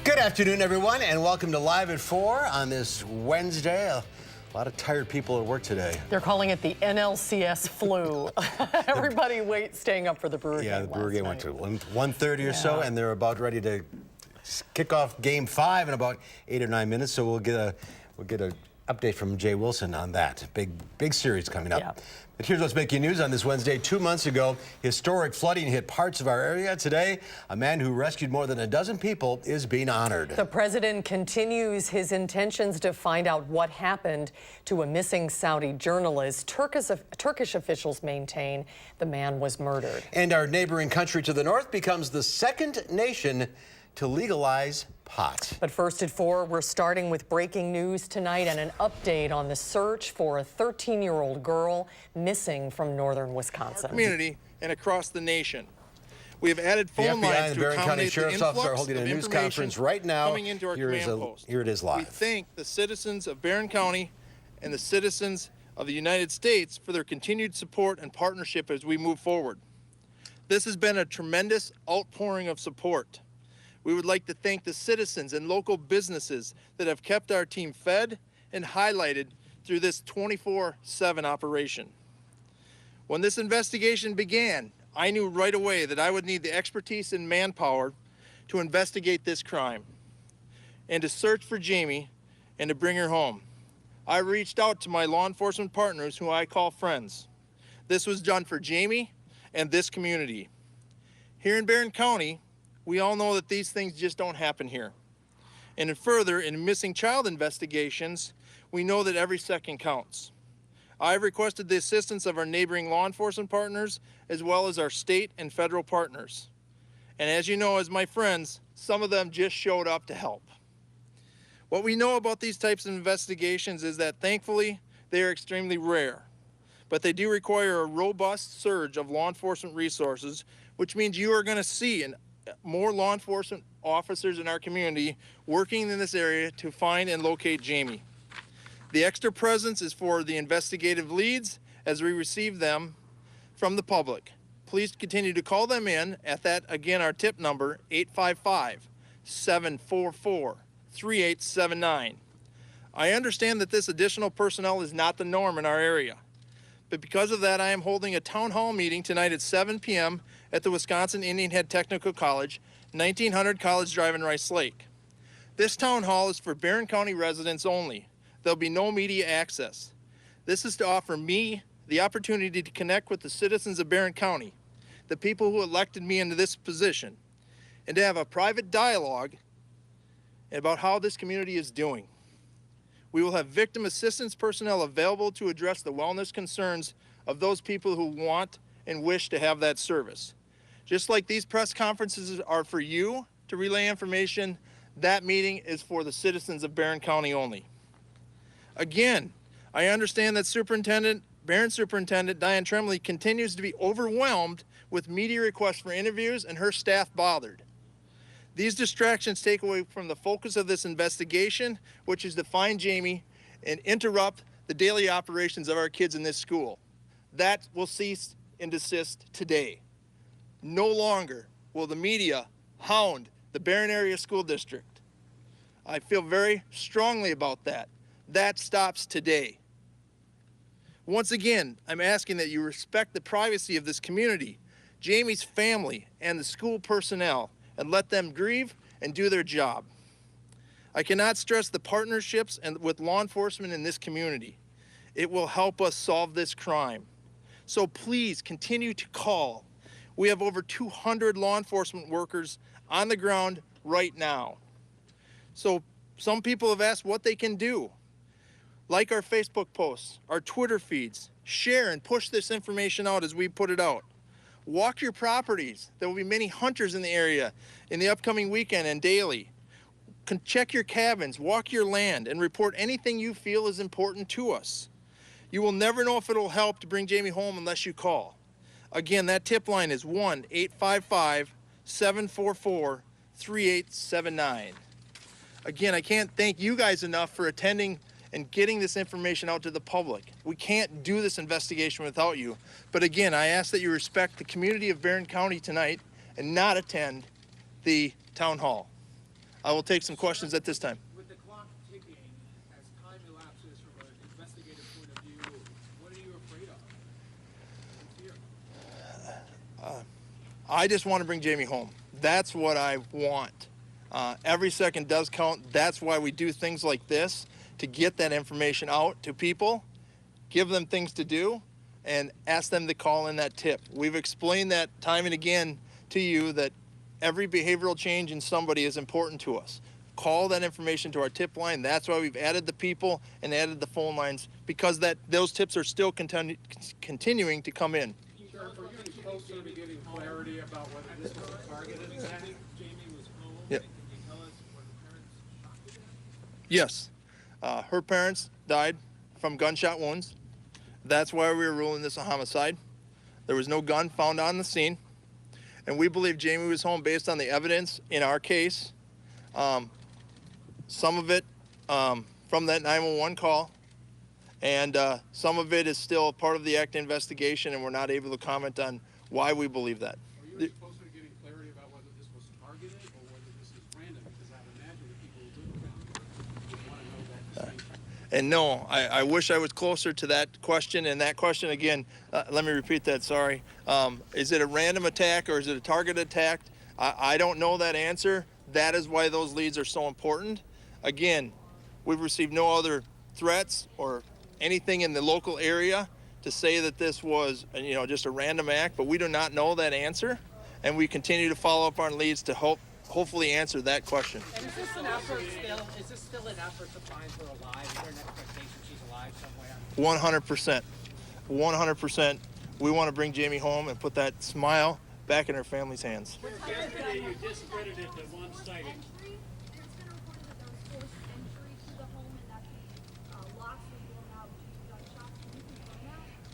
Good afternoon, everyone, and welcome to Live at 4 on this Wednesday. A lot of tired people at work today. They're calling it the NLCS flu. Everybody staying up for the Brewer game. Yeah, the Brewer game went to 1:30 or Yeah. so, and they're about ready to kick off Game 5 in about 8 or 9 minutes. So we'll get a update from Jay Wilson on that. Big series coming up. Yeah. But here's what's making news on this Wednesday. 2 months ago, historic flooding hit parts of our area. Today, a man who rescued more than a dozen people is being honored. The president continues his intentions to find out what happened to a missing Saudi journalist. Turkish officials maintain the man was murdered. And our neighboring country to the north becomes the second nation to legalize pot. But first at 4, we're starting with breaking news tonight and an update on the search for a 13-year-old girl missing from northern Wisconsin. Community and across the nation. We have added The phone FBI lines and the to Barron County accommodate the Sheriff's Office are influx holding a of news information conference right now. coming into our Here command post. it is We live. thank the citizens of Barron County and the citizens of the United States for their continued support and partnership as we move forward. This has been a tremendous outpouring of support. We would like to thank the citizens and local businesses that have kept our team fed and highlighted through this 24/7 operation. When this investigation began, I knew right away that I would need the expertise and manpower to investigate this crime and to search for Jamie and to bring her home. I reached out to my law enforcement partners, who I call friends. This was done for Jamie and this community. Here in Barron County, we all know that these things just don't happen here. And further, in missing child investigations, we know that every second counts. I've requested the assistance of our neighboring law enforcement partners, as well as our state and federal partners. And as you know, as my friends, some of them just showed up to help. What we know about these types of investigations is that thankfully, they are extremely rare. But they do require a robust surge of law enforcement resources, which means you are going to see more law enforcement officers in our community working in this area to find and locate Jamie. The extra presence is for the investigative leads as we receive them from the public. Please continue to call them in at that, again, our tip number, 855-744-3879. I understand that this additional personnel is not the norm in our area. But because of that, I am holding a town hall meeting tonight at 7 p.m. at the Wisconsin Indian Head Technical College, 1900 College Drive in Rice Lake. This town hall is for Barron County residents only. There'll be no media access. This is to offer me the opportunity to connect with the citizens of Barron County, the people who elected me into this position, and to have a private dialogue about how this community is doing. We will have victim assistance personnel available to address the wellness concerns of those people who want and wish to have that service. Just like these press conferences are for you to relay information, that meeting is for the citizens of Barron County only. Again, I understand that Barron Superintendent Diane Tremblay continues to be overwhelmed with media requests for interviews and her staff bothered. These distractions take away from the focus of this investigation, which is to find Jamie and interrupt the daily operations of our kids in this school. That will cease and desist today. No longer will the media hound the Barron Area School District. I feel very strongly about that. That stops today. Once again, I'm asking that you respect the privacy of this community, Jamie's family, and the school personnel, and let them grieve and do their job. I cannot stress the partnerships with law enforcement in this community. It will help us solve this crime. So please continue to call. We have over 200 law enforcement workers on the ground right now. So some people have asked what they can do. Like our Facebook posts, our Twitter feeds, share and push this information out as we put it out. Walk your properties. There will be many hunters in the area in the upcoming weekend and daily. Check your cabins, walk your land, and report anything you feel is important to us. You will never know if it will help to bring Jamie home unless you call. Again, that tip line is 1-855-744-3879. Again, I can't thank you guys enough for attending and getting this information out to the public. We can't do this investigation without you. But again, I ask that you respect the community of Barron County tonight and not attend the town hall. I will take some questions at this time. With the clock ticking, as time elapses from an investigative point of view, what are you afraid of? I just want to bring Jamie home. That's what I want. Every second does count. That's why we do things like this, to get that information out to people, give them things to do, and ask them to call in that tip. We've explained that time and again to you, that every behavioral change in somebody is important to us. Call that information to our tip line. That's why we've added the people and added the phone lines, because those tips are still continuing to come in. Sheriff, are you closer to getting clarity about whether this was a targeted attack? Jamie was home. Yeah. Can you tell us what her parents shot you? Yes. Her parents died from gunshot wounds. That's why we were ruling this a homicide. There was no gun found on the scene. And we believe Jamie was home based on the evidence in our case. Some of it from that 911 call, and some of it is still part of the ACT investigation, and we're not able to comment on why we believe that. Are you closer to getting clarity about whether this was targeted or whether this is random? Because I would imagine the people who live around would want to know that distinction. And no, I wish I was closer to that question. And that question, again, let me repeat that, sorry. Is it a random attack or is it a targeted attack? I don't know that answer. That is why those leads are so important. Again, we've received no other threats or anything in the local area to say that this was, just a random act, but we do not know that answer. And we continue to follow up on leads to hopefully answer that question. And is this an effort still? Is this still an effort to find her alive? Is there an expectation she's alive somewhere? 100%. 100%. We want to bring Jamie home and put that smile back in her family's hands. Yesterday you discredited the one sighting. It's been reported that there was forced entry to the home and that the locks were blown out due to gunshots. Can you confirm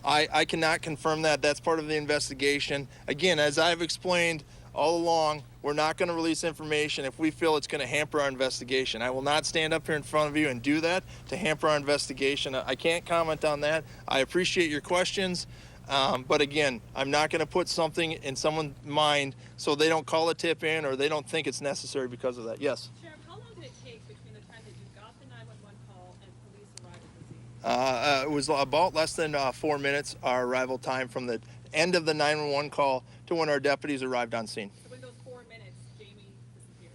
that? I cannot confirm that. That's part of the investigation. Again, as I've explained all along, we're not going to release information if we feel it's going to hamper our investigation. I will not stand up here in front of you and do that to hamper our investigation. I can't comment on that. I appreciate your questions, but again, I'm not going to put something in someone's mind so they don't call a tip in or they don't think it's necessary because of that. Yes? Sheriff, how long did it take between the time that you got the 911 call and police arrived at the scene? It was about less than 4 minutes, our arrival time from the end of the 911 call to when our deputies arrived on scene. So in those 4 minutes, Jamie disappeared.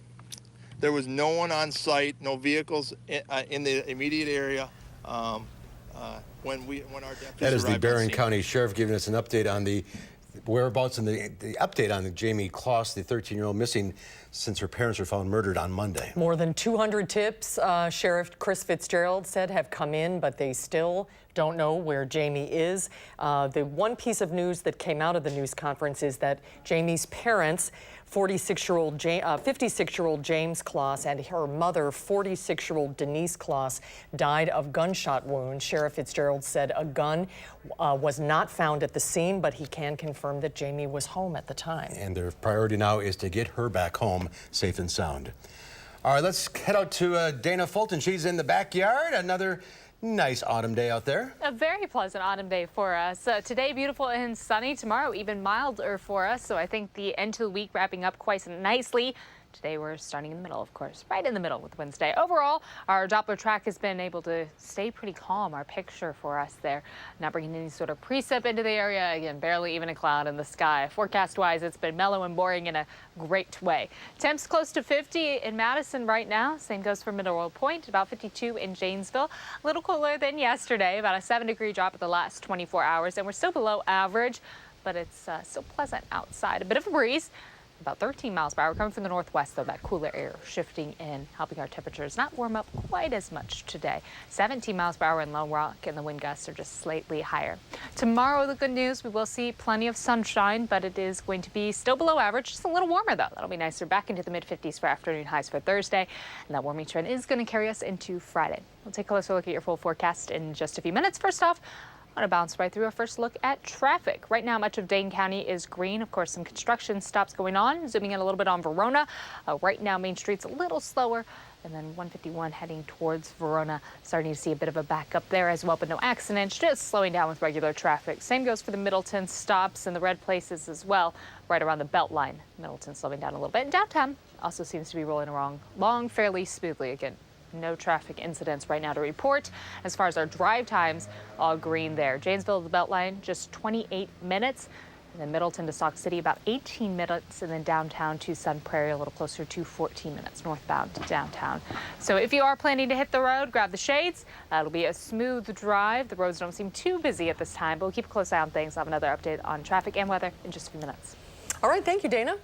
There was no one on site, no vehicles in the immediate area when our deputies That is arrived the on Barron scene. County Sheriff giving us an update on the whereabouts and the update on the Jamie Kloss, the 13-year-old missing since her parents were found murdered on Monday. More than 200 tips, Sheriff Chris Fitzgerald said, have come in, but they still don't know where Jamie is. The one piece of news that came out of the news conference is that Jamie's parents, 56-year-old James Kloss, and her mother, 46-year-old Denise Kloss, died of gunshot wounds. Sheriff Fitzgerald said a gun was not found at the scene, but he can confirm that Jamie was home at the time. And their priority now is to get her back home safe and sound. All right, let's head out to Dana Fulton. She's in the backyard. Another nice autumn day out there. A very pleasant autumn day for us. Today, beautiful and sunny. Tomorrow, even milder for us. So I think the end to the week wrapping up quite nicely. Today, we're starting in the middle, of course, right in the middle with Wednesday. Overall, our Doppler track has been able to stay pretty calm. Our picture for us there, not bringing any sort of precip into the area. Again, barely even a cloud in the sky. Forecast-wise, it's been mellow and boring in a great way. Temps close to 50 in Madison right now. Same goes for Mineral Point, about 52 in Janesville. A little cooler than yesterday, about a 7-degree drop at the last 24 hours. And we're still below average, but it's still pleasant outside. A bit of a breeze. About 13 miles per hour coming from the northwest, though, that cooler air shifting in, helping our temperatures not warm up quite as much today. 17 miles per hour in Lone Rock, and the wind gusts are just slightly higher. Tomorrow, the good news, we will see plenty of sunshine, but it is going to be still below average, just a little warmer, though. That'll be nicer, back into the mid-50s for afternoon highs for Thursday, and that warming trend is going to carry us into Friday. We'll take a closer look at your full forecast in just a few minutes. First off, I want to bounce right through our first look at traffic. Right now, much of Dane County is green. Of course, some construction stops going on. Zooming in a little bit on Verona. Right now, Main Street's a little slower And then 151 heading towards Verona, starting to see a bit of a backup there as well, but no accidents, just slowing down with regular traffic. Same goes for the Middleton stops and the red places as well, right around the Beltline. Middleton slowing down a little bit. And downtown also seems to be rolling along fairly smoothly. Again, no traffic incidents right now to report. As far as our drive times, all green there. Janesville to the Beltline, just 28 minutes. And then Middleton to Sauk City, about 18 minutes. And then downtown to Sun Prairie, a little closer to 14 minutes northbound to downtown. So if you are planning to hit the road, grab the shades. It'll be a smooth drive. The roads don't seem too busy at this time, but we'll keep a close eye on things. I'll have another update on traffic and weather in just a few minutes. All right, thank you, Dana.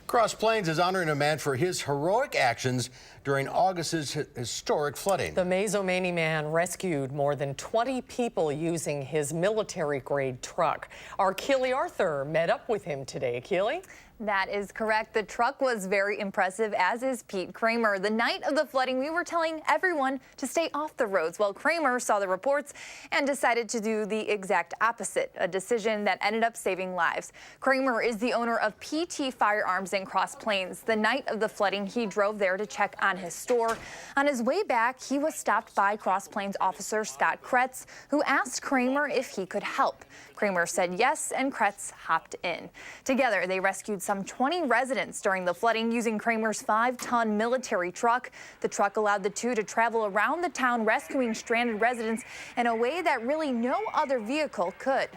Cross Plains is honoring a man for his heroic actions during August's historic flooding. The Mazomanie man rescued more than 20 people using his military-grade truck. Our Keely Arthur met up with him today. Keely? That is correct. The truck was very impressive, as is Pete Kramer. The night of the flooding, we were telling everyone to stay off the roads. Well, Kramer saw the reports and decided to do the exact opposite, a decision that ended up saving lives. Kramer is the owner of PT Firearms in Cross Plains. The night of the flooding, he drove there to check on his store. On his way back, he was stopped by Cross Plains officer Scott Kretz, who asked Kramer if he could help. Kramer said yes, and Kretz hopped in. Together, they rescued some 20 residents during the flooding using Kramer's 5-ton military truck. The truck allowed the two to travel around the town rescuing stranded residents in a way that really no other vehicle could.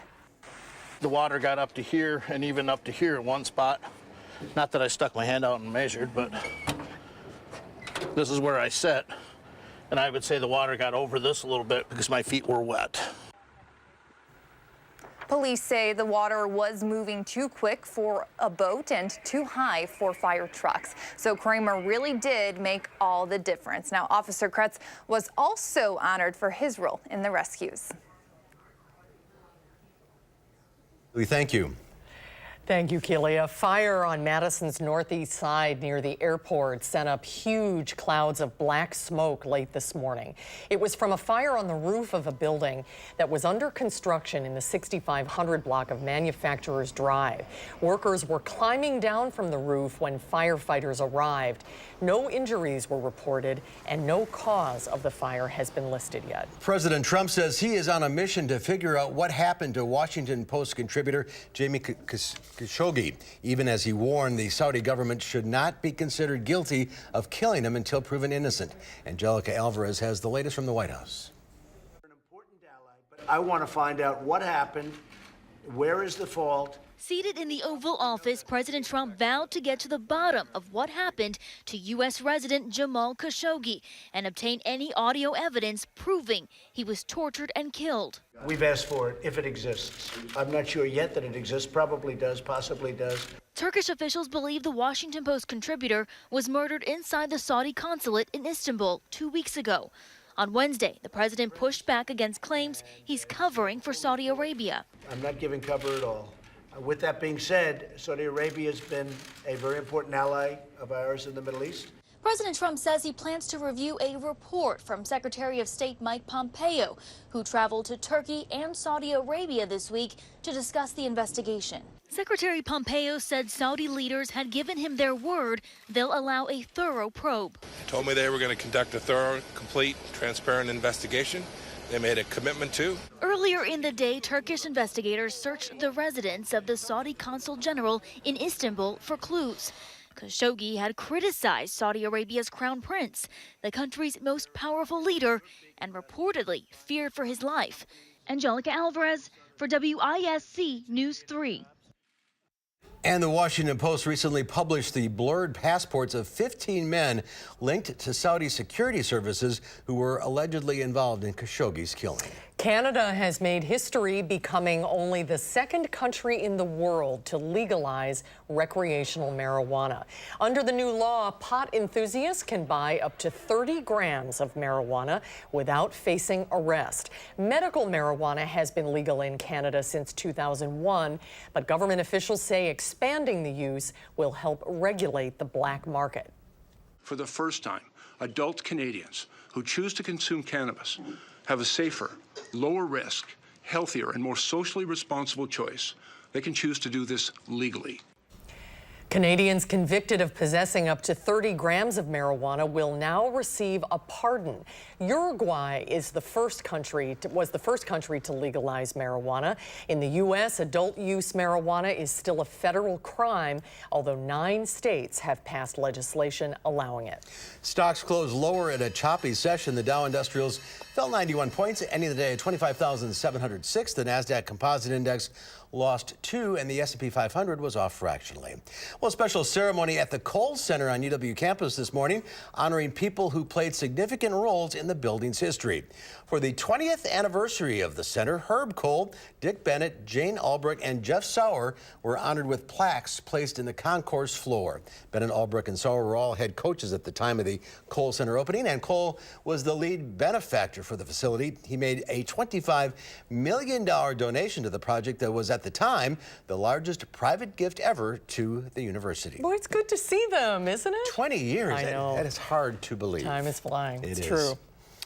The water got up to here and even up to here at one spot. Not that I stuck my hand out and measured, but this is where I sat. And I would say the water got over this a little bit because my feet were wet. Police say the water was moving too quick for a boat and too high for fire trucks. So Kramer really did make all the difference. Now, Officer Kretz was also honored for his role in the rescues. We thank you. Thank you, Keely. A fire on Madison's northeast side near the airport sent up huge clouds of black smoke late this morning. It was from a fire on the roof of a building that was under construction in the 6500 block of Manufacturers Drive. Workers were climbing down from the roof when firefighters arrived. No injuries were reported, and no cause of the fire has been listed yet. President Trump says he is on a mission to figure out what happened to Washington Post contributor Jamie Khashoggi, even as he warned the Saudi government should not be considered guilty of killing him until proven innocent. Angelica Alvarez has the latest from the White House. An important ally, but I want to find out what happened, where is the fault. Seated in the Oval Office, President Trump vowed to get to the bottom of what happened to U.S. resident Jamal Khashoggi and obtain any audio evidence proving he was tortured and killed. We've asked for it, if it exists. I'm not sure yet that it exists, probably does, possibly does. Turkish officials believe the Washington Post contributor was murdered inside the Saudi consulate in Istanbul 2 weeks ago. On Wednesday, the president pushed back against claims he's covering for Saudi Arabia. I'm not giving cover at all. With that being said, Saudi Arabia has been a very important ally of ours in the Middle East. President Trump says he plans to review a report from Secretary of State Mike Pompeo, who traveled to Turkey and Saudi Arabia this week to discuss the investigation. Secretary Pompeo said Saudi leaders had given him their word they'll allow a thorough probe. They told me they were going to conduct a thorough, complete, transparent investigation. They made a commitment to. Earlier in the day, Turkish investigators searched the residence of the Saudi consul general in Istanbul for clues. Khashoggi had criticized Saudi Arabia's crown prince, the country's most powerful leader, and reportedly feared for his life. Angelica Alvarez for WISC News 3. And the Washington Post recently published the blurred passports of 15 men linked to Saudi security services who were allegedly involved in Khashoggi's killing. Canada has made history, becoming only the second country in the world to legalize recreational marijuana. Under the new law, pot enthusiasts can buy up to 30 grams of marijuana without facing arrest. Medical marijuana has been legal in Canada since 2001, but government officials say expanding the use will help regulate the black market. For the first time, adult Canadians who choose to consume cannabis have a safer, lower risk, healthier, and more socially responsible choice. They can choose to do this legally. Canadians convicted of possessing up to 30 grams of marijuana will now receive a pardon. Uruguay was the first country to legalize marijuana. In the U.S., adult use marijuana is still a federal crime, although 9 states have passed legislation allowing it. Stocks closed lower at a choppy session. The Dow Industrials fell 91 points, ending the day at 25,706. The NASDAQ Composite Index lost 2, and the S&P 500 was off fractionally. Well, a special ceremony at the Cole Center on UW campus this morning, honoring people who played significant roles in the building's history. For the 20th anniversary of the center, Herb Cole, Dick Bennett, Jane Albrecht, and Jeff Sauer were honored with plaques placed in the concourse floor. Bennett, Albrecht, and Sauer were all head coaches at the time of the Cole Center opening, and Cole was the lead benefactor for the facility. He made a $25 million donation to the project that was at the time the largest private gift ever to the university. Boy, it's good to see them, isn't it? 20 years. I know. That is hard to believe. Time is flying. It it's is. true.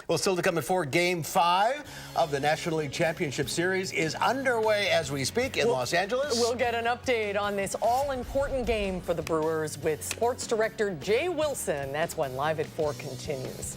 Well, still to come at 4, Game 5 of the National League Championship Series is underway as we speak in Los Angeles. We'll get an update on this all-important game for the Brewers with sports director Jay Wilson. That's when Live at 4 continues.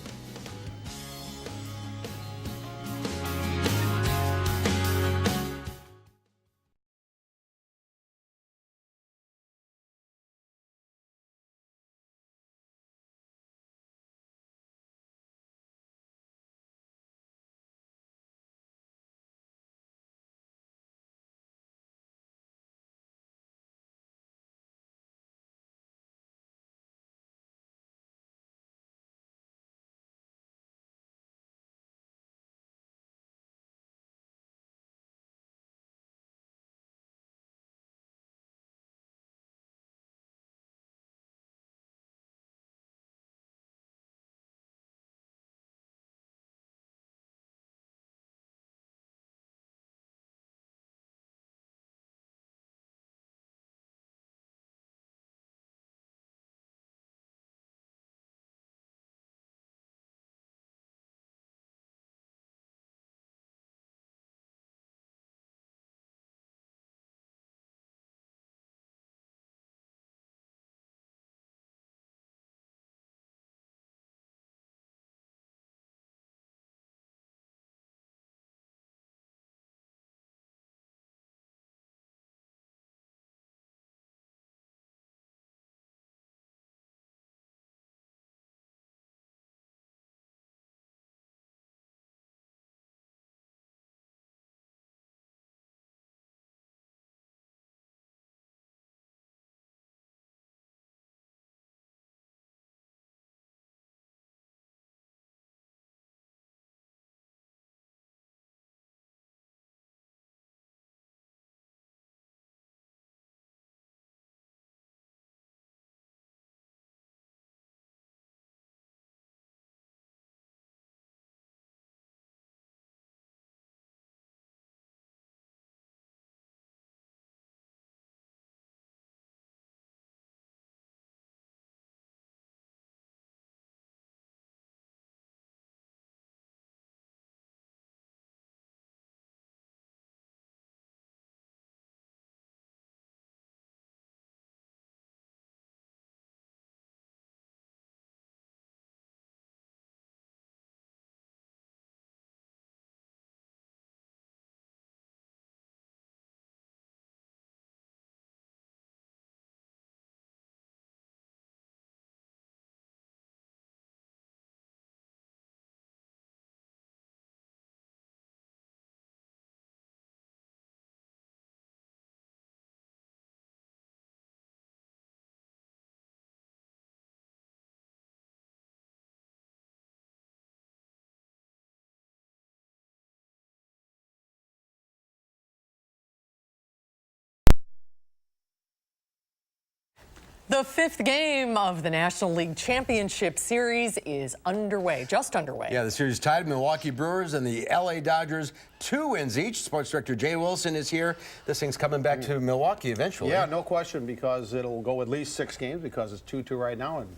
The 5th game of the National League Championship Series is underway, just underway. Yeah, the series tied Milwaukee Brewers and the LA Dodgers, 2 wins each. Sports director Jay Wilson is here. This thing's coming back to Milwaukee eventually. Yeah, no question, because it'll go at least 6 games because it's 2-2 right now. And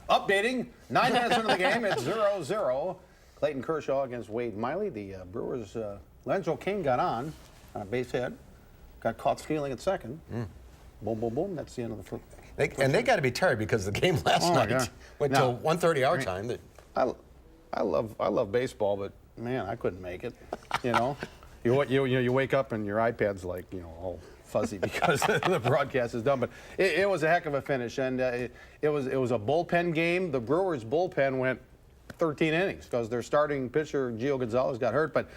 updating, 9 minutes into the game, it's 0-0. Clayton Kershaw against Wade Miley. The Brewers, Lorenzo Cain got on a base hit, got caught stealing at second. Boom, boom, boom. That's the end of the first. They got to be tired because the game last night went till 1:30 our time. I love baseball, but man, I couldn't make it. You know, you wake up and your iPad's like all fuzzy because the broadcast is done. But it was a heck of a finish, and it was a bullpen game. The Brewers bullpen went 13 innings because their starting pitcher Gio Gonzalez got hurt, but.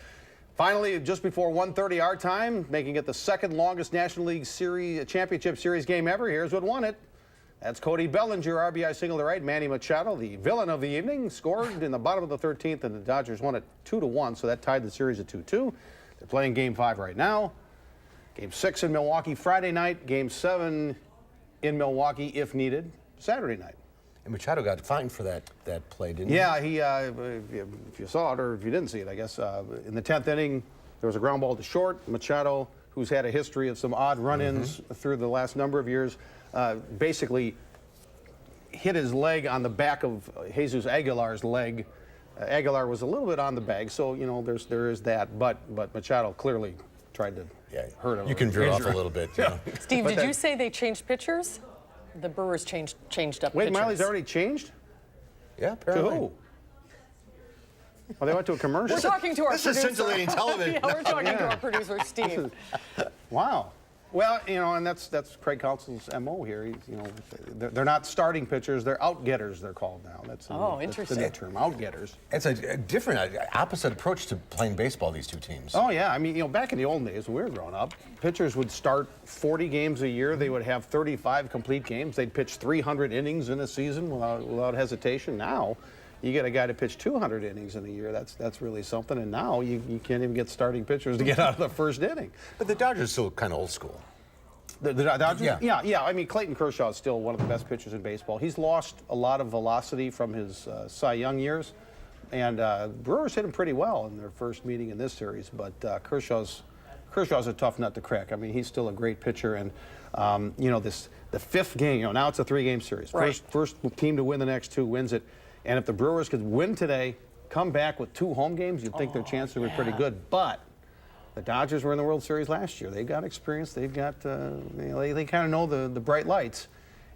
Finally, just before 1:30 our time, making it the second longest National League Championship Series game ever. Here's what won it. That's Cody Bellinger, RBI single to right. Manny Machado, the villain of the evening, scored in the bottom of the 13th, and the Dodgers won it 2-1, so that tied the series at 2-2. They're playing Game 5 right now. Game 6 in Milwaukee Friday night. Game 7 in Milwaukee, if needed, Saturday night. And Machado got fined for that play, didn't he? Yeah, he. If you saw it or if you didn't see it, I guess in the 10th inning there was a ground ball to short. Machado, who's had a history of some odd run-ins through the last number of years, basically hit his leg on the back of Jesus Aguilar's leg. Aguilar was a little bit on the bag, so there is that. But Machado clearly tried to hurt him. You can veer off a little bit. You know. Steve, did you say they changed pitchers? The Brewers changed up Wade pitchers. Miley's already changed? Yeah, apparently. To who? Well, they went to a commercial. We're talking to our producer. This is scintillating television. Yeah, we're talking to our producer, Steve. Wow. Well, and that's Craig Counsell's MO here. They're not starting pitchers; they're out-getters. They're called now. That's interesting. That's the new term, out-getters. It's a different, opposite approach to playing baseball. These two teams. Oh yeah, I mean, back in the old days when we were growing up, pitchers would start 40 games a year. They would have 35 complete games. They'd pitch 300 innings in a season without hesitation. Now, you get a guy to pitch 200 innings in a year. That's really something. And now you can't even get starting pitchers to get out of the first inning. But the Dodgers still kind of old school. The Dodgers? Yeah. I mean, Clayton Kershaw is still one of the best pitchers in baseball. He's lost a lot of velocity from his Cy Young years, and Brewers hit him pretty well in their first meeting in this series. But Kershaw's a tough nut to crack. I mean, he's still a great pitcher, and the fifth game. Now it's a 3-game series. Right. First team to win the next 2 wins it, and if the Brewers could win today, come back with 2 home games, you'd think their chances were pretty good. But the Dodgers were in the World Series last year. They've got experience. They've got, they kind of know the bright lights.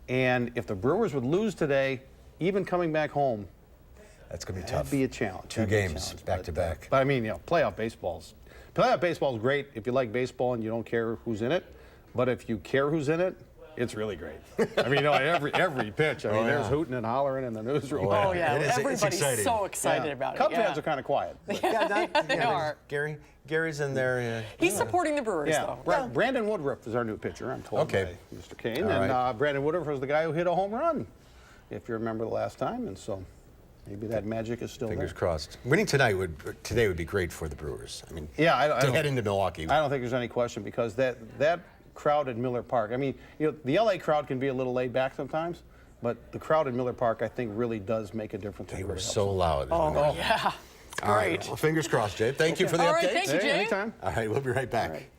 And if the Brewers would lose today, even coming back home, that's going to be tough. That'd be a challenge. 2 games back to back. But I mean, playoff baseball is great if you like baseball and you don't care who's in it. But if you care who's in it, it's really great. I mean, every pitch. I mean, there's hooting and hollering in the newsroom. Oh yeah, it's everybody's so excited about it. Cub fans are kind of quiet. They are. Gary's in there. He's supporting the Brewers, though. Brandon Woodruff is our new pitcher, I'm told by Mr. Kane. All and right. Brandon Woodruff was the guy who hit a home run, if you remember the last time. And so maybe that magic is still Fingers there. crossed. Winning today would be great for the Brewers. I mean, I to head into Milwaukee. I don't think there's any question because that crowd at Miller Park. I mean, the LA crowd can be a little laid back sometimes, but the crowd at Miller Park, I think, really does make a difference. They were so loud. Oh yeah. All right. Well, fingers crossed, Jay. Thank you for the update. All right, thank you, Jay. Anytime. All right, we'll be right back.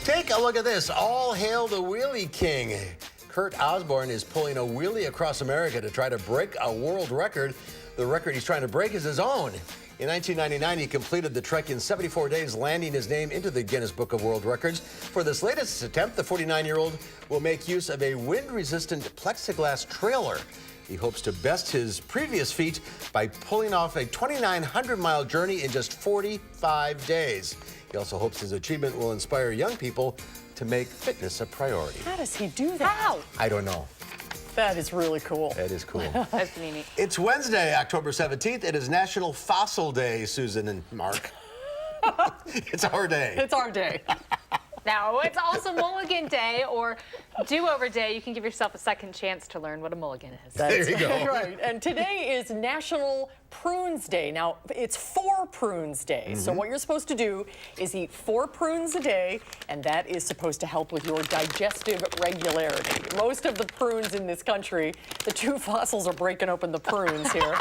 Take a look at this. All hail the Wheelie King. Kurt Osborne is pulling a wheelie across America to try to break a world record. The record he's trying to break is his own. In 1999, he completed the trek in 74 days, landing his name into the Guinness Book of World Records. For this latest attempt, the 49-year-old will make use of a wind-resistant plexiglass trailer. He hopes to best his previous feat by pulling off a 2,900-mile journey in just 45 days. He also hopes his achievement will inspire young people to make fitness a priority. How does he do that? How? I don't know. That is really cool. That is cool. That's neat. It's Wednesday, October 17th. It is National Fossil Day, Susan and Mark. It's our day. It's our day. Now, it's also Mulligan Day or Do-Over Day. You can give yourself a second chance to learn what a mulligan is. There you go. Right. And today is National Prunes Day. Now, it's 4 prunes day. So what you're supposed to do is eat 4 prunes a day, and that is supposed to help with your digestive regularity. Most of the prunes in this country, the 2 fossils are breaking open the prunes here.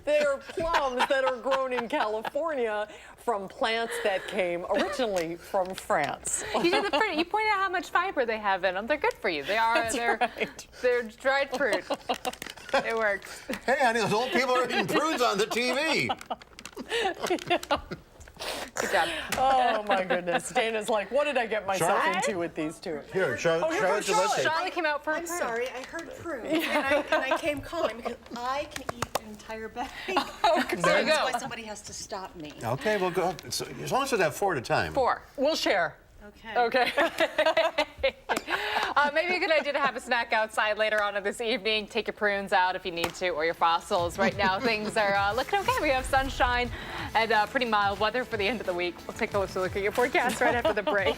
They're plums that are grown in California from plants that came originally from France. You pointed out how much fiber they have in them. They're good for you. They're dried fruit. It works. Hey, honey, those old people are eating prunes on the TV. Good job. Oh, my goodness. Dana's like, what did I get myself into with these 2? Here, Charlotte. Charlotte came out for a I'm prune. sorry, I heard prunes, and I came calling because I can eat an entire bag. There you That's go. why somebody has to stop me. Okay, we'll go. So, as long as we have 4 at a time. 4. We'll share. Okay. Maybe a good idea to have a snack outside later on this evening. Take your prunes out if you need to, or your fossils. Right now, things are looking okay. We have sunshine and pretty mild weather for the end of the week. We'll take a look at your forecast right after the break.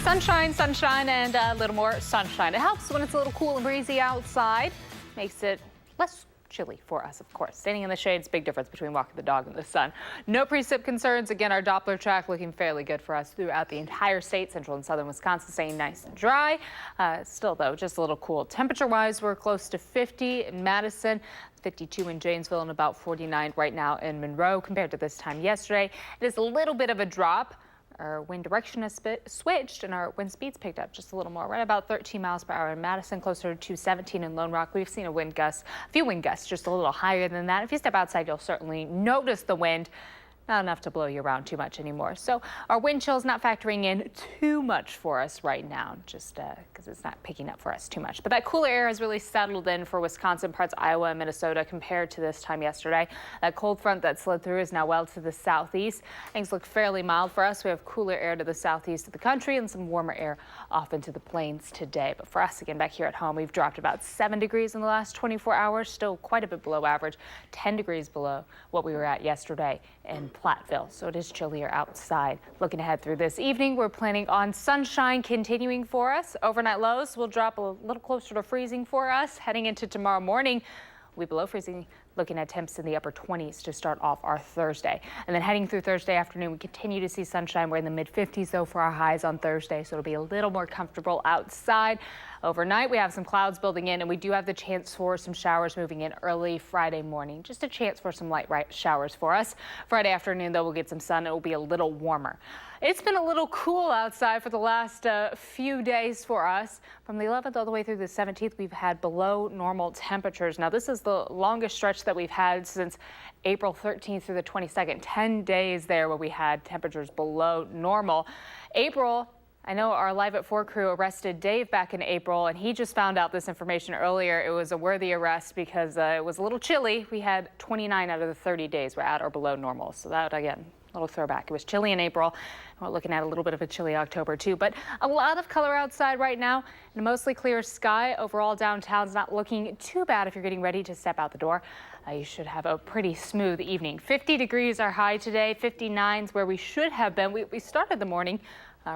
Sunshine, sunshine, and a little more sunshine. It helps when it's a little cool and breezy outside. Makes it less chilly for us, of course. Standing in the shade is a big difference between walking the dog in the sun. No precip concerns. Again, our Doppler track looking fairly good for us throughout the entire state. Central and southern Wisconsin staying nice and dry. Still, though, just a little cool. Temperature-wise, we're close to 50 in Madison, 52 in Janesville, and about 49 right now in Monroe compared to this time yesterday. It is a little bit of a drop. Our wind direction has switched and our wind speeds picked up just a little more. We're at about 13 miles per hour in Madison, closer to 17 in Lone Rock. We've seen a few wind gusts just a little higher than that. If you step outside, you'll certainly notice the wind. Not enough to blow you around too much anymore. So our wind chill is not factoring in too much for us right now, just because it's not picking up for us too much. But that cooler air has really settled in for Wisconsin, parts of Iowa and Minnesota compared to this time yesterday. That cold front that slid through is now well to the southeast. Things look fairly mild for us. We have cooler air to the southeast of the country and some warmer air off into the plains today. But for us, again, back here at home, we've dropped about 7 degrees in the last 24 hours, still quite a bit below average, 10 degrees below what we were at yesterday in Platteville, so it is chillier outside. Looking ahead through this evening, we're planning on sunshine continuing for us. Overnight lows will drop a little closer to freezing for us. Heading into tomorrow morning, we'll be below freezing, looking at temps in the upper 20s to start off our Thursday. And then heading through Thursday afternoon, we continue to see sunshine. We're in the mid-50s, though, for our highs on Thursday, so it'll be a little more comfortable outside. Overnight, we have some clouds building in, and we do have the chance for some showers moving in early Friday morning. Just a chance for some light showers for us. Friday afternoon, though, we'll get some sun. It will be a little warmer. It's been a little cool outside for the last few days for us. From the 11th all the way through the 17th, we've had below normal temperatures. Now, this is the longest stretch that we've had since April 13th through the 22nd. 10 days there where we had temperatures below normal. April, I know our Live at 4 crew arrested Dave back in April, and he just found out this information earlier. It was a worthy arrest because it was a little chilly. We had 29 out of the 30 days were at or below normal. So that, again, a little throwback. It was chilly in April. We're looking at a little bit of a chilly October, too. But a lot of color outside right now and a mostly clear sky. Overall, downtown's not looking too bad if you're getting ready to step out the door. You should have a pretty smooth evening. 50 degrees are high today. 59's where we should have been. We started the morning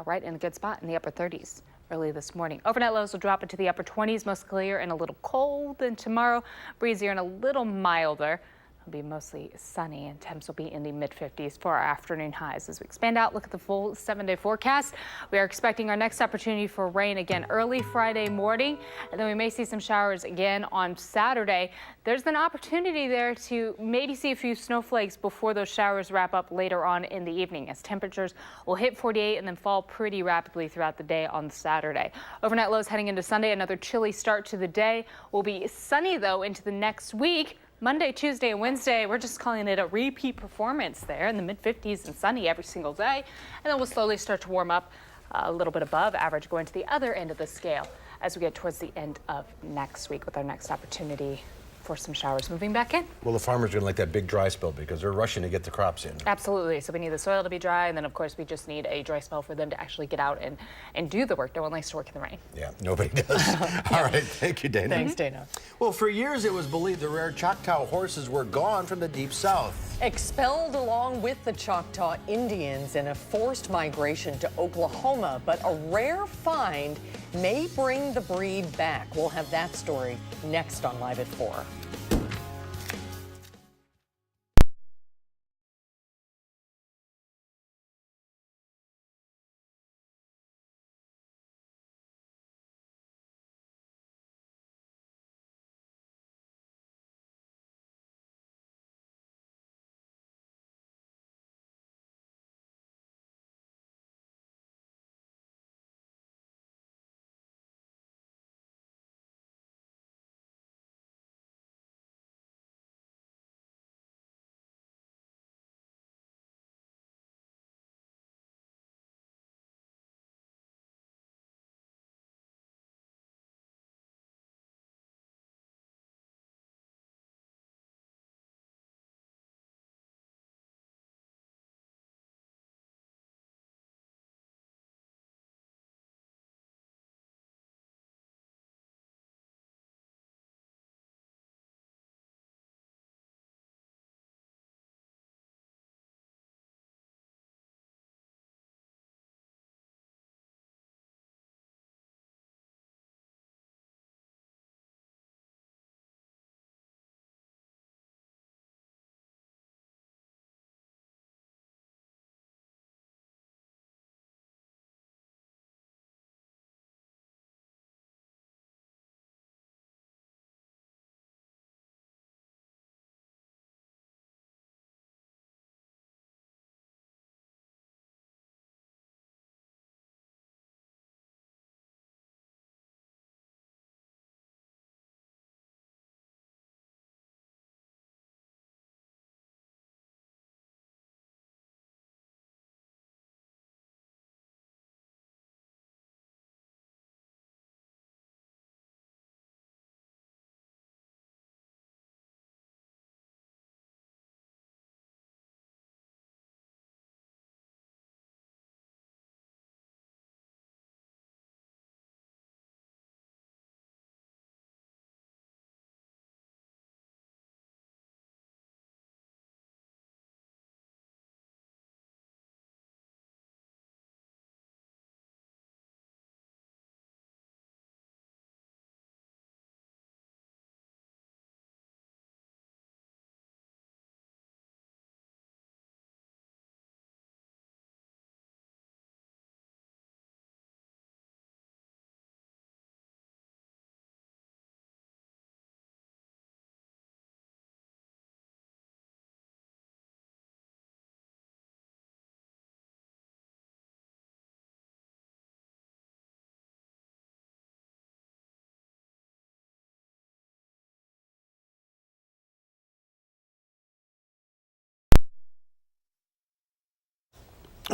right in a good spot in the upper 30s early this morning. Overnight lows will drop into the upper 20s, most clear and a little cold. And tomorrow, breezier and a little milder. It'll be mostly sunny and temps will be in the mid-50s for our afternoon highs. As we expand out, look at the full 7-day forecast. We are expecting our next opportunity for rain again early Friday morning, and then we may see some showers again on Saturday. There's an opportunity there to maybe see a few snowflakes before those showers wrap up later on in the evening, as temperatures will hit 48 and then fall pretty rapidly throughout the day on Saturday. Overnight lows heading into Sunday, another chilly start to the day. Will be sunny though into the next week. Monday, Tuesday, and Wednesday, we're just calling it a repeat performance there in the mid-50s and sunny every single day. And then we'll slowly start to warm up a little bit above average, going to the other end of the scale as we get towards the end of next week with our next opportunity for some showers moving back in. Well, the farmers are going to like that big dry spell because they're rushing to get the crops in. Absolutely. So we need the soil to be dry, and then, of course, we just need a dry spell for them to actually get out and do the work. No one likes to work in the rain. Yeah, nobody does. All right. Thank you, Dana. Thanks, Dana. Well, for years, it was believed the rare Choctaw horses were gone from the Deep South. Expelled along with the Choctaw Indians in a forced migration to Oklahoma, but a rare find may bring the breed back. We'll have that story next on Live at 4.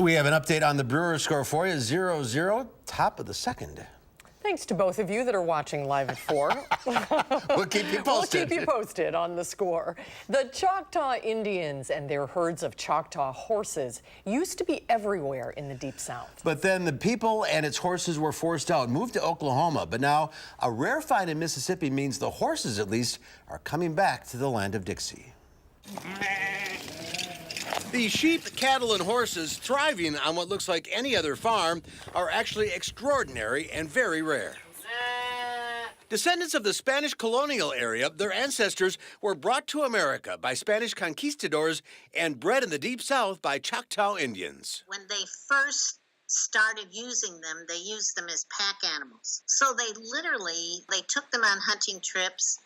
We have an update on the Brewers score for you, 0-0, top of the second. Thanks to both of you that are watching live at 4. We'll keep you posted. We'll keep you posted on the score. The Choctaw Indians and their herds of Choctaw horses used to be everywhere in the Deep South. But then the people and its horses were forced out, moved to Oklahoma. But now a rare find in Mississippi means the horses, at least, are coming back to the land of Dixie. The sheep, cattle, and horses thriving on what looks like any other farm are actually extraordinary and very rare. Descendants of the Spanish colonial area, their ancestors were brought to America by Spanish conquistadors and bred in the Deep South by Choctaw Indians. When they first started using them, they used them as pack animals. So they took them on hunting trips.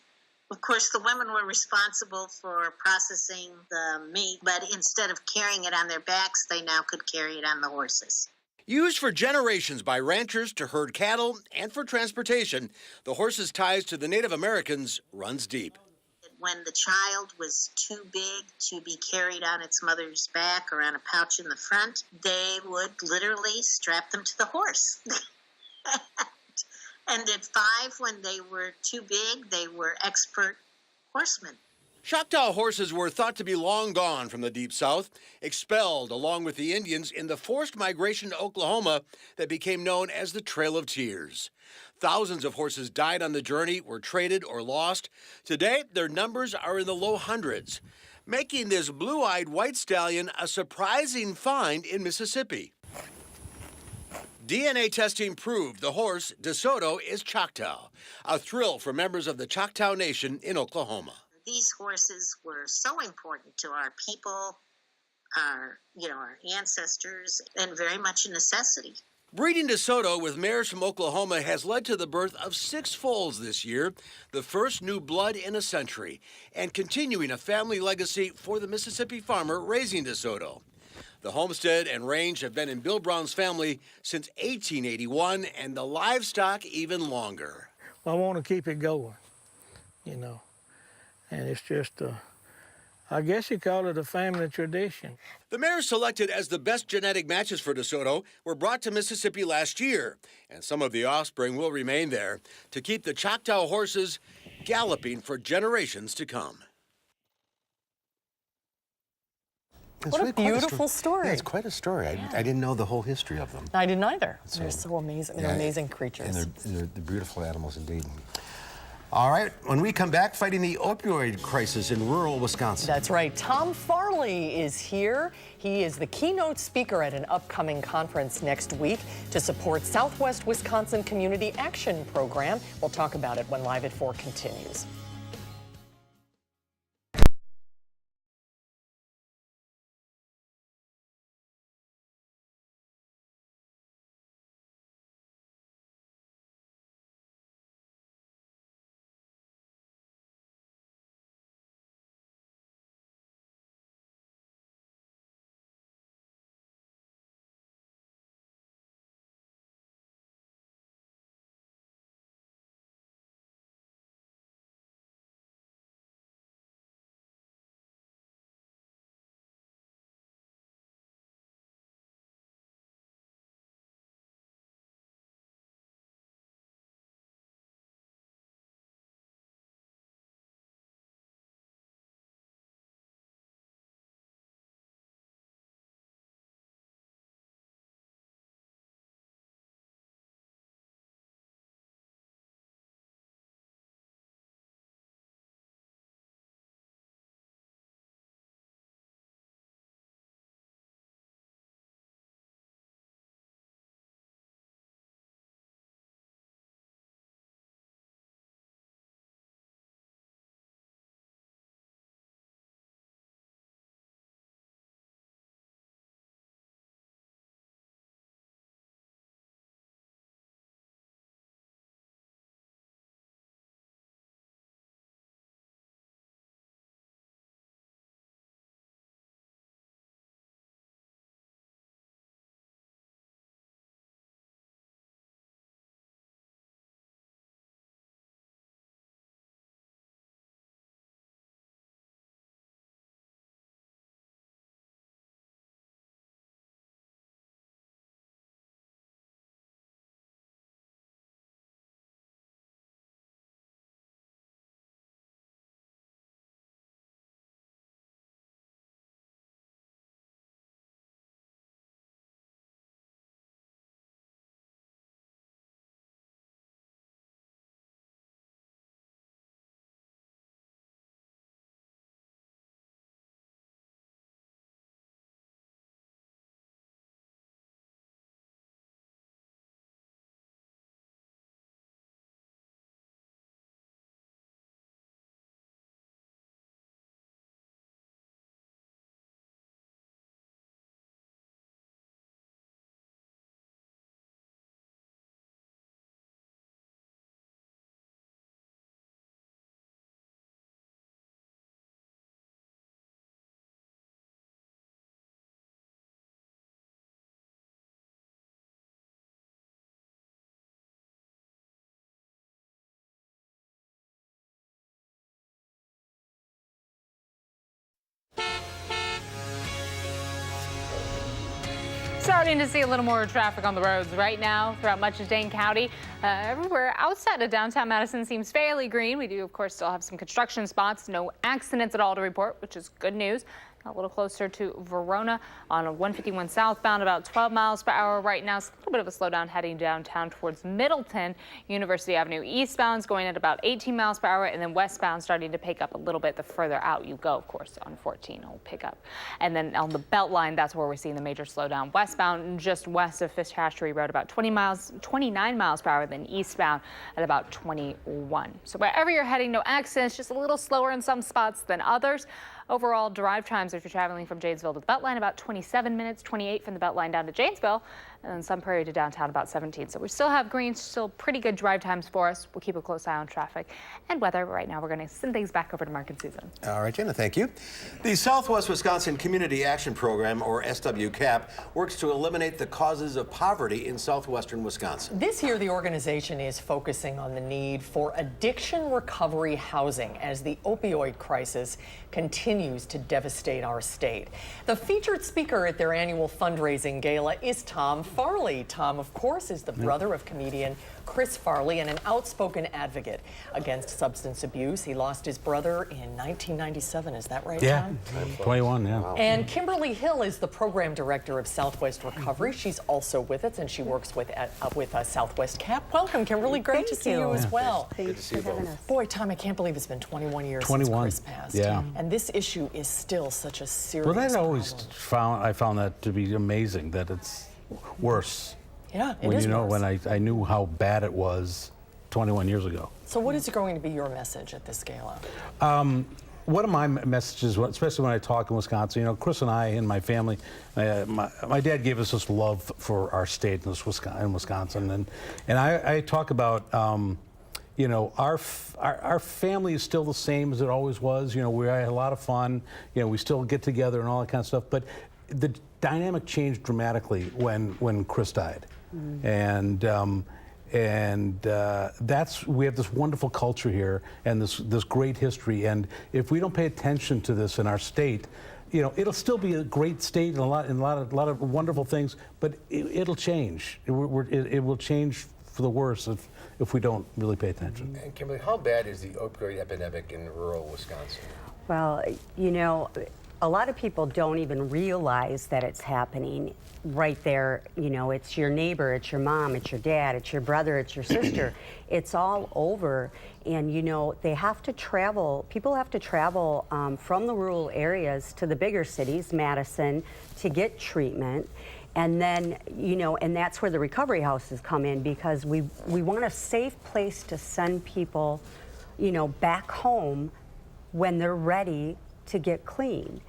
Of course, the women were responsible for processing the meat, but instead of carrying it on their backs, they now could carry it on the horses. Used for generations by ranchers to herd cattle and for transportation, the horse's ties to the Native Americans runs deep. When the child was too big to be carried on its mother's back or on a pouch in the front, they would literally strap them to the horse. And at 5, when they were too big, they were expert horsemen. Choctaw horses were thought to be long gone from the Deep South, expelled along with the Indians in the forced migration to Oklahoma that became known as the Trail of Tears. Thousands of horses died on the journey, were traded or lost. Today, their numbers are in the low hundreds, making this blue-eyed white stallion a surprising find in Mississippi. DNA testing proved the horse, DeSoto, is Choctaw, a thrill for members of the Choctaw Nation in Oklahoma. These horses were so important to our people, our ancestors, and very much a necessity. Breeding DeSoto with mares from Oklahoma has led to the birth of 6 foals this year, the first new blood in a century, and continuing a family legacy for the Mississippi farmer raising DeSoto. The homestead and range have been in Bill Brown's family since 1881, and the livestock even longer. I want to keep it going, and it's just, I guess you call it a family tradition. The mares selected as the best genetic matches for DeSoto were brought to Mississippi last year, and some of the offspring will remain there to keep the Choctaw horses galloping for generations to come. What a beautiful story. Yeah, it's quite a story. I didn't know the whole history of them. I didn't either. They're so amazing. They're amazing creatures. And they're beautiful animals indeed. All right, when we come back, fighting the opioid crisis in rural Wisconsin. That's right. Tom Farley is here. He is the keynote speaker at an upcoming conference next week to support Southwest Wisconsin Community Action Program. We'll talk about it when Live at 4 continues. Starting to see a little more traffic on the roads right now throughout much of Dane County. Everywhere outside of downtown Madison seems fairly green. We do, of course, still have some construction spots. No accidents at all to report, which is good news. A little closer to Verona on a 151 southbound, about 12 miles per hour right now. It's a little bit of a slowdown heading downtown towards Middleton. University Avenue eastbound is going at about 18 miles per hour, and then westbound starting to pick up a little bit the further out you go. Of course, on 14 it'll pick up. And then on the Beltline, that's where we're seeing the major slowdown. Westbound, just west of Fisher Road, about 29 miles per hour, then eastbound at about 21. So wherever you're heading, no accidents, just a little slower in some spots than others. Overall drive times, if you're traveling from Janesville to the Beltline, about 27 minutes, 28 from the Beltline down to Janesville, and then Sun Prairie to downtown about 17. So we still have green, still pretty good drive times for us. We'll keep a close eye on traffic and weather. Right now, we're going to send things back over to Mark and Susan. All right, Jenna, thank you. The Southwest Wisconsin Community Action Program, or SWCAP, works to eliminate the causes of poverty in southwestern Wisconsin. This year, the organization is focusing on the need for addiction recovery housing as the opioid crisis continues to devastate our state. The featured speaker at their annual fundraising gala is Tom Farley. Tom, of course, is the brother of comedian Chris Farley and an outspoken advocate against substance abuse. He lost his brother in 1997. Is that right, Tom? 21, yeah. Wow. And Kimberly Hill is the program director of Southwest Recovery. She's also with us, and she works with Southwest CAP. Welcome, Kimberly. Great to see you as well. Good to see you both. Boy, Tom, I can't believe it's been 21 years 21. since Chris passed. Yeah. And this issue is still such a serious Well, I always problem. I found that to be amazing that it's worse. Yeah, it when is you know worse. when I knew how bad it was 21 years ago. So what is going to be your message at this gala? One of my messages, especially when I talk in Wisconsin, you know, Chris and I and my family, my dad gave us this love for our state in Wisconsin, and I talk about, you know, our family is still the same as it always was. You know, we had a lot of fun. You know, we still get together and all that kind of stuff. But the dynamic changed dramatically when Chris died, and we have this wonderful culture here and this great history. And if we don't pay attention to this in our state, you know, it'll still be a great state and a lot of wonderful things, but it'll change. It will change for the worse if we don't really pay attention. And Kimberly, how bad is the opioid epidemic in rural Wisconsin? Well, you know, a lot of people don't even realize that it's happening right there. You know, it's your neighbor, it's your mom, it's your dad, it's your brother, it's your sister. It's all over. And, you know, they have to travel, people have to travel from the rural areas to the bigger cities, Madison, to get treatment. And then, you know, and that's where the recovery houses come in, because we want a safe place to send people, you know, back home when they're ready to get clean.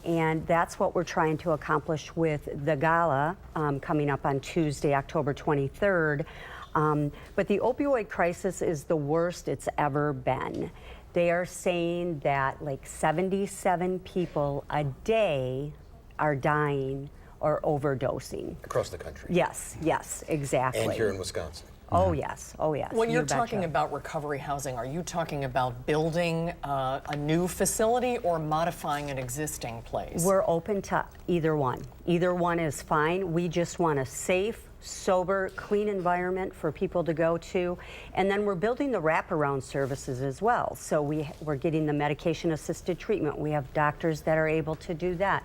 And that's what we're trying to accomplish with the gala coming up on Tuesday, October 23rd. But the opioid crisis is the worst it's ever been. They are saying that like 77 people a day are dying or overdosing. Across the country? Yes, yes, exactly. And here in Wisconsin? Oh, yes. Oh, yes. When you're You betcha. talking about recovery housing, are you talking about building a new facility or modifying an existing place? We're open to either one. Either one is fine. We just want a safe, sober, clean environment for people to go to. And then we're building the wraparound services as well. So we're getting the medication-assisted treatment. We have doctors that are able to do that.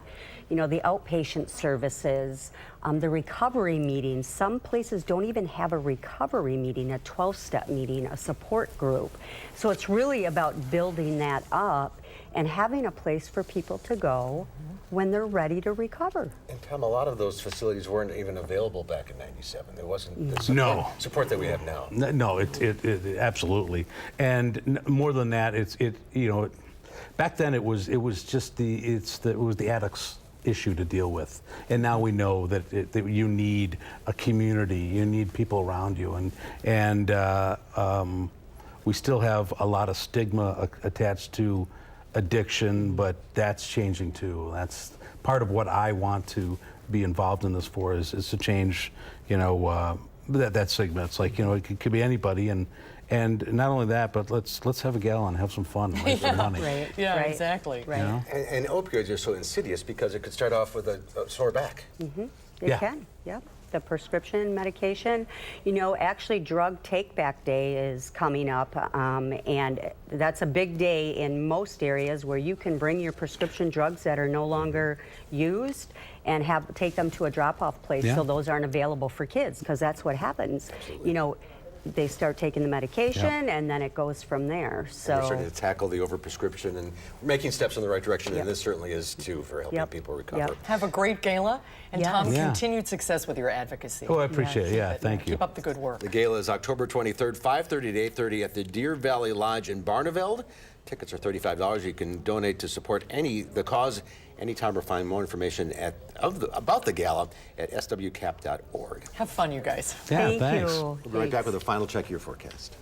You know, the outpatient services, the recovery meetings. Some places don't even have a recovery meeting, a 12-step meeting, a support group. So it's really about building that up and having a place for people to go when they're ready to recover. And Tom, a lot of those facilities weren't even available back in '97. There wasn't the support that we have now. No, it absolutely. And more than that, you know, back then it was just the addicts issue to deal with, and now we know that you need a community, you need people around you, and we still have a lot of stigma attached to addiction, but that's changing too. That's part of what I want to be involved in this for is to change, you know, that stigma. It's like, you know, it could be anybody, and not only that, but let's have a gala and have some fun, raise some money. Right. Yeah, exactly. Right. You know? And opioids are so insidious because it could start off with a sore back. It can, yep. The prescription medication. You know, actually Drug Take-Back Day is coming up, and that's a big day in most areas where you can bring your prescription drugs that are no longer used and take them to a drop-off place so those aren't available for kids, because that's what happens. You know, they start taking the medication and then it goes from there. So and we're starting to tackle the overprescription and making steps in the right direction, and this certainly is too for helping people recover. Have a great gala, and Tom, continued success with your advocacy. Oh, I appreciate it. Yeah, thank you. Keep up the good work. The gala is October 23rd, 5:30 to 8:30 at the Deer Valley Lodge in Barneveld. Tickets are $35. You can donate to support the cause anytime or find more information about the gala at swcap.org. Have fun, you guys. Yeah, thanks. We'll be right back with a final check of your forecast.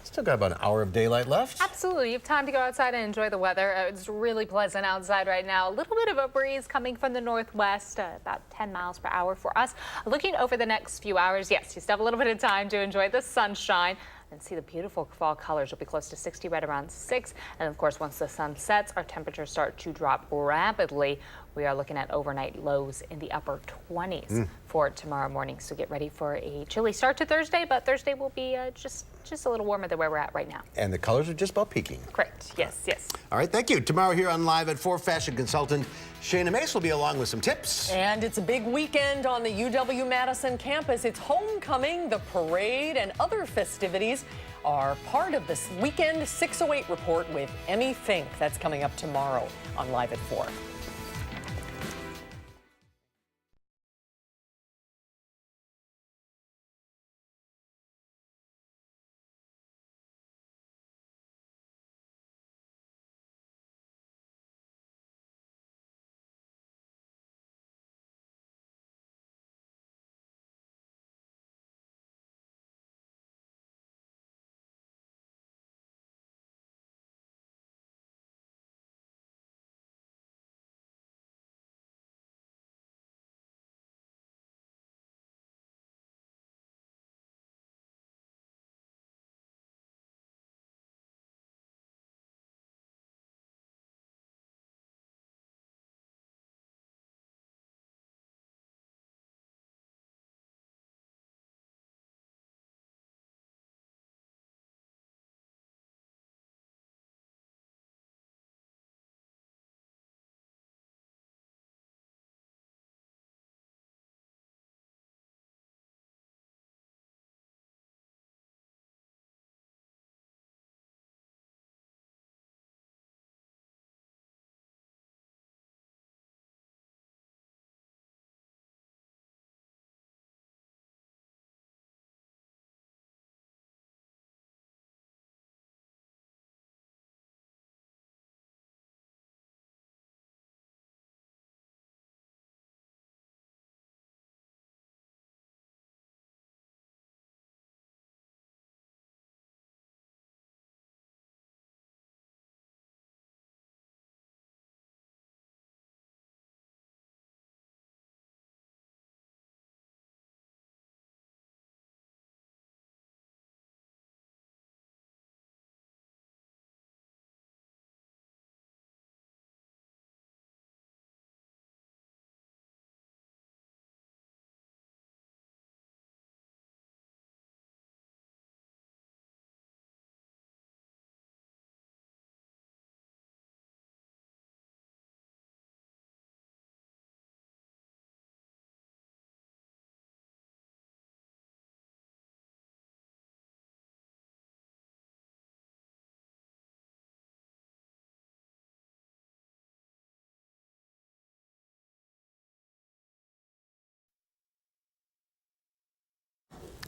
Still got about an hour of daylight left. Absolutely. You have time to go outside and enjoy the weather. It's really pleasant outside right now. A little bit of a breeze coming from the northwest, about 10 miles per hour for us. Looking over the next few hours, yes, you still have a little bit of time to enjoy the sunshine and see the beautiful fall colors. Will be close to 60 right around 6. And of course, once the sun sets, our temperatures start to drop rapidly. We are looking at overnight lows in the upper 20s for tomorrow morning. So get ready for a chilly start to Thursday, but Thursday will be just a little warmer than where we're at right now. And the colors are just about peaking. Correct. Yes, yes. All right, thank you. Tomorrow here on Live at 4, fashion consultant Shayna Mace will be along with some tips. And it's a big weekend on the UW-Madison campus. It's homecoming, the parade, and other festivities are part of this weekend 608 report with Emmy Fink. That's coming up tomorrow on Live at 4.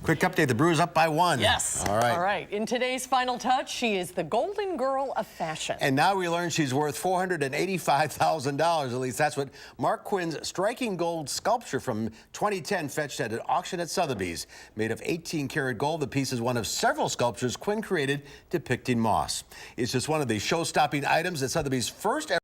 Quick update, the Brewers up by 1. Yes. All right. All right. In today's Final Touch, she is the golden girl of fashion. And now we learn she's worth $485,000. At least that's what Mark Quinn's striking gold sculpture from 2010 fetched at an auction at Sotheby's. Made of 18-karat gold, the piece is one of several sculptures Quinn created depicting moss. It's just one of the show-stopping items at Sotheby's first ever